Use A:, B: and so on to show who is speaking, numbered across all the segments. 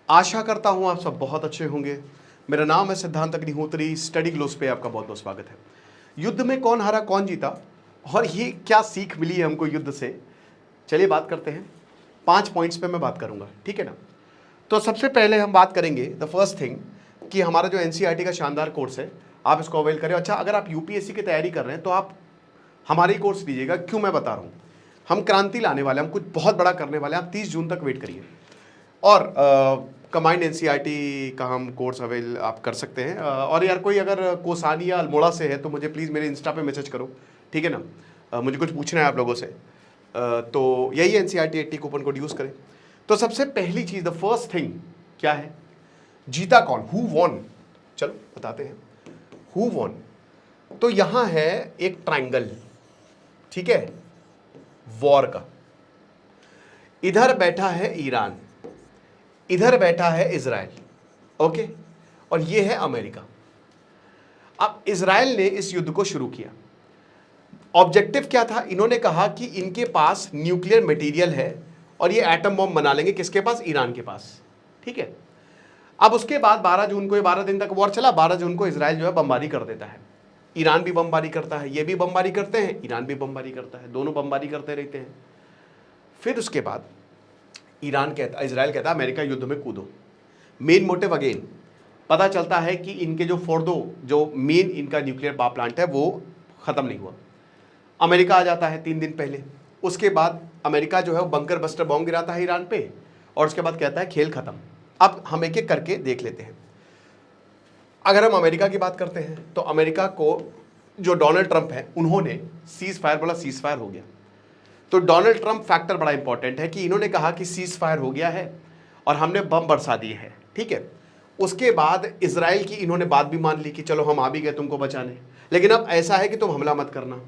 A: आशा करता हूं आप सब बहुत अच्छे होंगे। मेरा नाम है सिद्धांत अग्निहोत्री। स्टडी ग्लोस पे आपका बहुत बहुत स्वागत है। युद्ध में कौन हारा कौन जीता और ये क्या सीख मिली है हमको युद्ध से, चलिए बात करते हैं। 5 पॉइंट्स पे मैं बात करूंगा, ठीक है ना। तो सबसे पहले हम बात करेंगे द फर्स्ट थिंग कि हमारा जो एनसीईआरटी का शानदार कोर्स है, आप इसको अवेल करें। अच्छा, अगर आप यूपीएससी की तैयारी कर रहे हैं तो आप हमारे ही कोर्स लीजिएगा। क्यों मैं बता रहा हूँ, हम क्रांति लाने वाले हैं, हम कुछ बहुत बड़ा करने वाले हैं। आप 30 जून तक वेट करिए। और कंबाइंड एनसीईआरटी का हम कोर्स अवेल आप कर सकते हैं। और यार कोई अगर कोसानी या अल्मोड़ा से है तो मुझे प्लीज़ मेरे इंस्टा पे मैसेज करो, ठीक है ना। मुझे कुछ पूछना है आप लोगों से। तो यही एनसीईआरटी 80 कूपन कोड यूज़ करें। तो सबसे पहली चीज़, द फर्स्ट थिंग क्या है, जीता कौन, हु वॉन। चलो बताते हैं हु वॉन। तो यहां है एक ट्रायंगल, ठीक है, वॉर का। इधर बैठा है ईरान, इधर बैठा है इजराइल, ओके, और ये है अमेरिका। अब इजराइल ने इस युद्ध को शुरू किया। ऑब्जेक्टिव क्या था, इन्होंने कहा कि इनके पास न्यूक्लियर मटेरियल है और ये एटम बॉम्ब बना लेंगे। किसके पास, ईरान के पास, ठीक है। अब उसके बाद 12 जून को, ये 12 दिन तक वॉर चला। 12 जून को इजराइल जो है बमबारी कर देता है। ईरान भी बमबारी करता है, ये भी बमबारी करते हैं, ईरान भी बमबारी करता है, दोनों बमबारी करते रहते हैं। फिर उसके बाद इजराइल कहता है अमेरिका युद्ध में कूदो। मेन मोटिव अगेन पता चलता है कि इनके जो फोर्डो, जो मेन इनका न्यूक्लियर पावर प्लांट है, वो खत्म नहीं हुआ। अमेरिका आ जाता है 3 दिन पहले। उसके बाद अमेरिका जो है वो बंकर बस्टर बॉम्ब गिराता है ईरान पे, और उसके बाद कहता है खेल खत्म। अब हम एक एक करके देख लेते हैं। अगर हम अमेरिका की बात करते हैं तो अमेरिका को जो डोनाल्ड ट्रंप है, उन्होंने सीज फायर बोला, सीज फायर हो गया। तो डोनाल्ड ट्रंप फैक्टर बड़ा इंपॉर्टेंट है कि इन्होंने कहा कि सीज फायर हो गया है और हमने बम बरसा दिए हैं, ठीक है। उसके बाद इजराइल की इन्होंने बात भी मान ली कि चलो हम आ भी गए तुमको बचाने, लेकिन अब ऐसा है कि तुम हमला मत करना।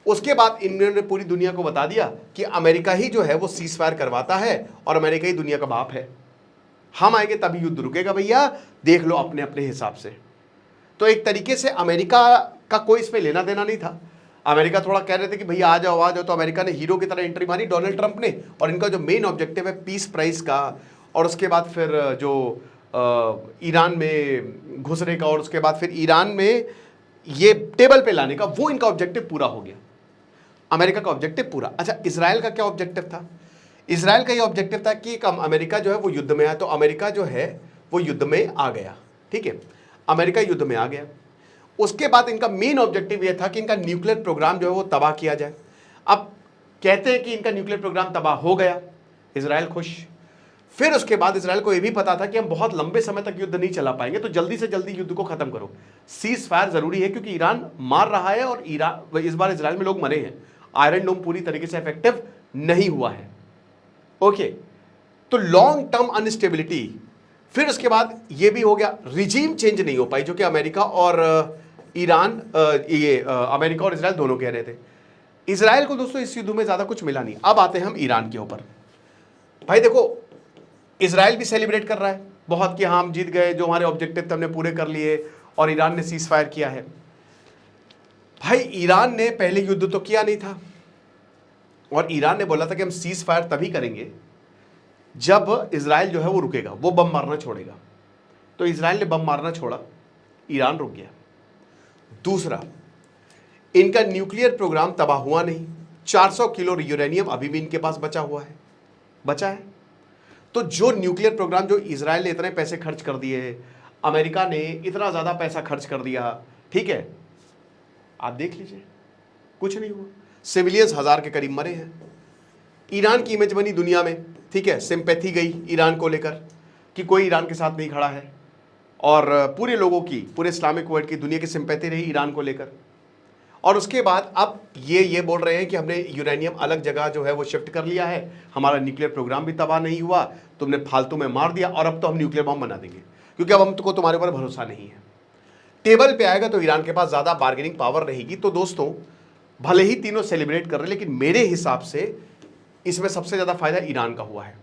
A: उसके बाद इन्होंने पूरी दुनिया को बता दिया कि अमेरिका ही जो है वो सीज फायर करवाता है और अमेरिका ही दुनिया का बाप है। हम आएंगे तभी युद्ध रुकेगा भैया, देख लो अपने अपने हिसाब से। तो एक तरीके से अमेरिका का कोई इसमें लेना देना नहीं था। अमेरिका थोड़ा कह रहे थे कि भैया आ जाओ आ जाओ, तो अमेरिका ने हीरो की तरह एंट्री मारी, डोनाल्ड ट्रंप ने। और इनका जो मेन ऑब्जेक्टिव है पीस प्राइस का, और उसके बाद फिर जो ईरान में घुसने का, और उसके बाद फिर ईरान में ये टेबल पे लाने का, वो इनका ऑब्जेक्टिव पूरा हो गया। अमेरिका का ऑब्जेक्टिव पूरा। अच्छा, इजराइल का क्या ऑब्जेक्टिव था? इजराइल का ये ऑब्जेक्टिव था कि अमेरिका जो है वो युद्ध में आया, तो अमेरिका जो है वो युद्ध में आ गया, ठीक है। अमेरिका युद्ध में आ गया। उसके बाद इनका मेन ऑब्जेक्टिव ये था कि इनका न्यूक्लियर प्रोग्राम जो है वो तबाह किया जाए। अब कहते हैं कि इनका न्यूक्लियर प्रोग्राम तबाह हो गया, इजराइल खुश। फिर उसके बाद इजराइल को यह भी पता था कि हम बहुत लंबे समय तक युद्ध नहीं चला पाएंगे, तो जल्दी से जल्दी युद्ध को खत्म करो। सीज फायर जरूरी है क्योंकि ईरान मार रहा है और इस बार इजराइल में लोग मरे हैं। आयरन डोम पूरी तरीके से इफेक्टिव नहीं हुआ है, ओके। तो लॉन्ग टर्म अनस्टेबिलिटी। फिर उसके बाद ये भी हो गया, रिजीम चेंज नहीं हो पाई, जो कि अमेरिका और ईरान, अमेरिका और इजराइल दोनों कह रहे थे। इजराइल को दोस्तों इस युद्ध में ज्यादा कुछ मिला नहीं। अब आते हैं हम ईरान के ऊपर। भाई देखो, इजराइल भी सेलिब्रेट कर रहा है बहुत कि हाँ हम जीत गए, जो हमारे ऑब्जेक्टिव थे हमने पूरे कर लिए, और ईरान ने सीज फायर किया है। भाई ईरान ने पहले युद्ध तो किया नहीं था, और ईरान ने बोला था कि हम सीज फायर तभी करेंगे जब इजराइल जो है वो रुकेगा, वो बम मारना छोड़ेगा। तो इजराइल ने बम मारना छोड़ा, ईरान रुक गया। दूसरा, इनका न्यूक्लियर प्रोग्राम तबाह हुआ नहीं। 400 किलो यूरेनियम अभी भी इनके पास बचा है। तो जो न्यूक्लियर प्रोग्राम, जो इजराइल ने इतने पैसे खर्च कर दिए, अमेरिका ने इतना ज्यादा पैसा खर्च कर दिया, ठीक है, आप देख लीजिए कुछ नहीं हुआ। सिविलियंस 1000 के करीब मरे हैं। ईरान की इमेज बनी दुनिया में, ठीक है, सिंपैथी गई ईरान को लेकर कि कोई ईरान के साथ नहीं खड़ा है, और पूरे लोगों की, पूरे इस्लामिक वर्ल्ड की, दुनिया की सिंपैथी रही ईरान को लेकर। और उसके बाद अब ये बोल रहे हैं कि हमने यूरेनियम अलग जगह जो है वो शिफ्ट कर लिया है, हमारा न्यूक्लियर प्रोग्राम भी तबाह नहीं हुआ, तुमने फालतू में मार दिया, और अब तो हम न्यूक्लियर बम बना देंगे क्योंकि अब हमको तुम्हारे ऊपर भरोसा नहीं है। टेबल पे आएगा तो ईरान के पास ज्यादा बार्गेनिंग पावर रहेगी। तो दोस्तों, भले ही तीनों सेलिब्रेट कर रहे हैं, लेकिन मेरे हिसाब से इसमें सबसे ज्यादा फायदा ईरान का हुआ है।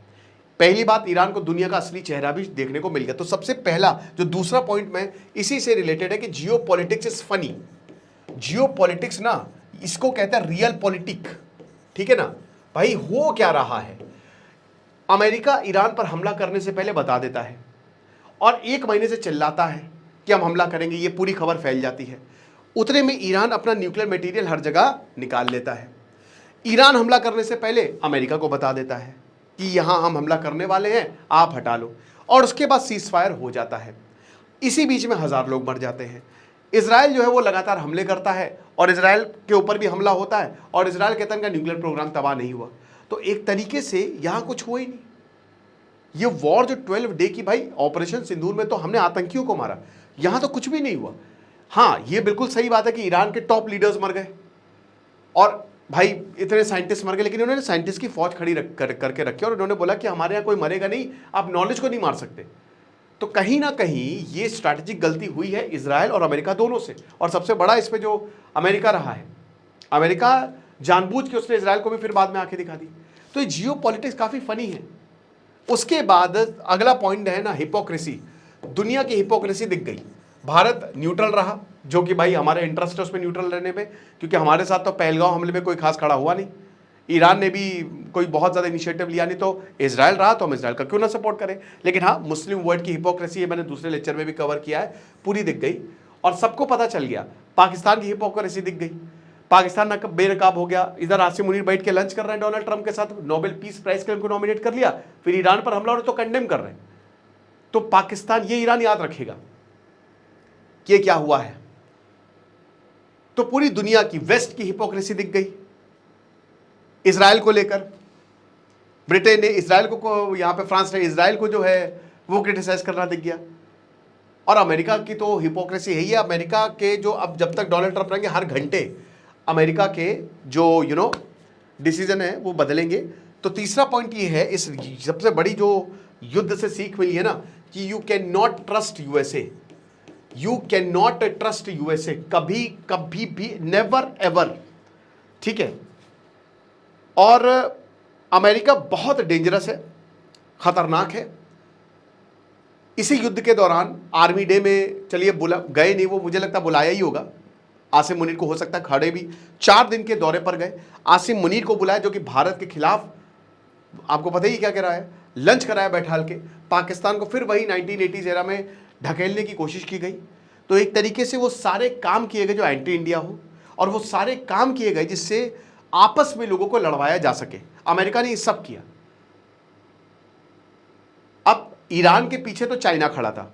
A: पहली बात, ईरान को दुनिया का असली चेहरा भी देखने को मिल गया। तो सबसे पहला जो दूसरा पॉइंट में इसी से रिलेटेड है कि जियो politics is funny. Jio politics ना, इसको कहता है रियल पॉलिटिक, ठीक है ना। भाई हो क्या रहा है, अमेरिका ईरान पर हमला करने से पहले बता देता है और 1 महीने से चिल्लाता है कि हम हमला करेंगे, ये पूरी खबर फैल जाती है। उतने में ईरान अपना न्यूक्लियर मटेरियल हर जगह निकाल लेता है। ईरान हमला करने से पहले अमेरिका को बता देता है कि यहां हम हमला करने वाले हैं, आप हटा लो, और उसके बाद सीज फायर हो जाता है। इसी बीच में 1000 लोग मर जाते हैं। इजराइल जो है वो लगातार हमले करता है और इजराइल के ऊपर भी हमला होता है और इजराइल कहता है इनका न्यूक्लियर प्रोग्राम तबाह नहीं हुआ। तो एक तरीके से यहां कुछ हुआ ही नहीं। ये वॉर जो 12 डे की, भाई ऑपरेशन सिंदूर में तो हमने आतंकियों को मारा, यहां तो कुछ भी नहीं हुआ। हाँ, ये बिल्कुल सही बात है कि ईरान के टॉप लीडर्स मर गए और भाई इतने साइंटिस्ट मर गए, लेकिन उन्होंने साइंटिस्ट की फौज खड़ी करके रखी और उन्होंने बोला कि हमारे यहाँ कोई मरेगा नहीं, आप नॉलेज को नहीं मार सकते। तो कहीं ना कहीं ये स्ट्रैटेजिक गलती हुई है इजराइल और अमेरिका दोनों से, और सबसे बड़ा इसमें जो अमेरिका रहा है। अमेरिका जानबूझ के उसने इजराइल को भी फिर बाद में आंखें दिखा दी। तो ये जियो पॉलिटिक्स काफ़ी फनी है। उसके बाद अगला पॉइंट है ना, हिपोक्रेसी। दुनिया की हिपोक्रेसी दिख गई। भारत न्यूट्रल रहा, जो कि भाई हमारे इंटरेस्ट है उसमें न्यूट्रल रहने में, क्योंकि हमारे साथ तो पहलगांव हमले में कोई खास खड़ा हुआ नहीं। ईरान ने भी कोई बहुत ज़्यादा इनिशिएटिव लिया नहीं, तो इजराइल रहा तो हम इजराइल का क्यों ना सपोर्ट करें। लेकिन हाँ, मुस्लिम वर्ल्ड की हिपोक्रेसी है, मैंने दूसरे लेक्चर में भी कवर किया है, पूरी दिख गई और सबको पता चल गया। पाकिस्तान की हिपोक्रेसी दिख गई, पाकिस्तान बेनकाब हो गया। इधर आसिम मुनीर बैठ के लंच कर रहे हैं डोनाल्ड ट्रंप के साथ, नोबेल पीस प्राइज के लिए उनको नॉमिनेट कर लिया, फिर ईरान पर हमला हो रहा तो कंडेम कर रहे हैं। तो पाकिस्तान, ये ईरान याद रखेगा कि क्या हुआ है। तो पूरी दुनिया की, वेस्ट की हिपोक्रेसी दिख गई। इजराइल को लेकर ब्रिटेन ने इजराइल को यहां पे फ्रांस ने इजराइल को जो है वो क्रिटिसाइज करना दिख गया। और अमेरिका की तो हिपोक्रेसी है ही है। अमेरिका के जो, अब जब तक डोनाल्ड ट्रंप रहेंगे, हर घंटे अमेरिका के जो डिसीजन है वो बदलेंगे। तो तीसरा पॉइंट ये है, इस सबसे बड़ी जो युद्ध से सीख मिली है ना, कि you can not trust USA. You can not trust USA, कभी कभी भी, नेवर एवर, ठीक है। और अमेरिका बहुत डेंजरस है, खतरनाक है। इसी युद्ध के दौरान आर्मी डे में, चलिए गए नहीं वो, मुझे लगता बुलाया ही होगा आसिम मुनीर को, हो सकता है खड़े भी 4 दिन के दौरे पर गए। आसिम मुनीर को बुलाया, जो कि भारत के खिलाफ, आपको पता ही क्या कह रहा है, लंच कराया बैठाल के। पाकिस्तान को फिर वही 1980s एरा में ढकेलने की कोशिश की गई। तो एक तरीके से वो सारे काम किए गए जो एंटी इंडिया हो, और वो सारे काम किए गए जिससे आपस में लोगों को लड़वाया जा सके। अमेरिका ने ये सब किया। अब ईरान के पीछे तो चाइना खड़ा था,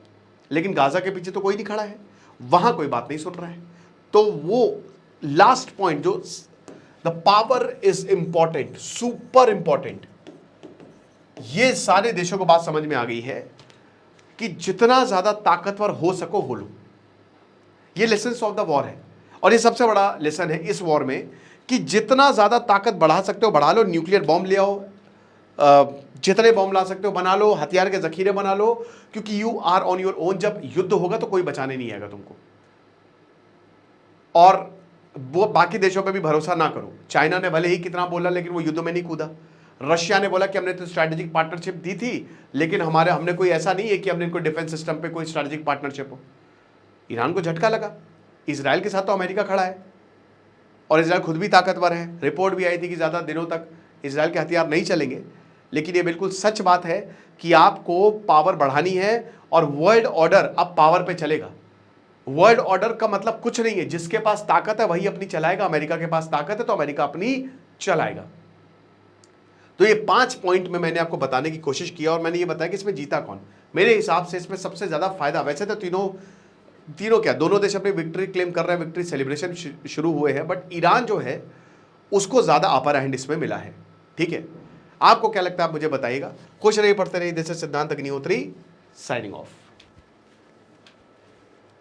A: लेकिन गाजा के पीछे तो कोई नहीं खड़ा है, वहां कोई बात नहीं सुन रहा है। तो वो लास्ट पॉइंट जो, the power is important, super important, ये सारे देशों को बात समझ में आ गई है कि जितना ज्यादा ताकतवर हो सको हो लो। ये लेसन ऑफ द वॉर है, और ये सबसे बड़ा लेसन है इस वॉर में, कि जितना ज्यादा ताकत बढ़ा सकते हो बढ़ा लो। न्यूक्लियर बॉम्ब ले आओ, जितने बॉम्ब ला सकते हो बना लो, हथियार के जखीरे बना लो, क्योंकि you are on your own. जब युद्ध होगा तो कोई बचाने नहीं आएगा तुमको। और वो बाकी देशों पे भी भरोसा ना करो। चाइना ने भले ही कितना बोला, लेकिन वो युद्ध में नहीं कूदा। रशिया ने बोला कि हमने तो स्ट्रैटेजिक पार्टनरशिप दी थी, लेकिन हमने कोई ऐसा नहीं है कि हमने इनको डिफेंस सिस्टम पे कोई स्ट्रैटेजिक पार्टनरशिप हो। ईरान को झटका लगा। इजराइल के साथ तो अमेरिका खड़ा है, और इजराइल खुद भी ताकतवर है। रिपोर्ट भी आई थी कि ज़्यादा दिनों तक इजराइल के हथियार नहीं चलेंगे, लेकिन ये बिल्कुल सच बात है कि आपको पावर बढ़ानी है, और वर्ल्ड ऑर्डर अब पावर पे चलेगा। वर्ल्ड ऑर्डर का मतलब कुछ नहीं है, जिसके पास ताकत है वही अपनी चलाएगा। अमेरिका के पास ताकत है तो अमेरिका अपनी चलाएगा। तो ये 5 पॉइंट में मैंने आपको बताने की कोशिश किया, और मैंने ये बताया कि इसमें जीता कौन। मेरे हिसाब से इसमें सबसे ज़्यादा फायदा, वैसे तो तीनों क्या, दोनों देश अपनी विक्ट्री क्लेम कर रहे हैं, विक्ट्री सेलिब्रेशन शुरू हुए हैं, बट ईरान जो है उसको ज़्यादा अपर हैंड इसमें मिला है। ठीक है, आपको क्या लगता है आप मुझे बताइएगा। खुश रहिए, पढ़ते रहिए। दिस इज सिद्धांत अग्निहोत्री, साइनिंग ऑफ।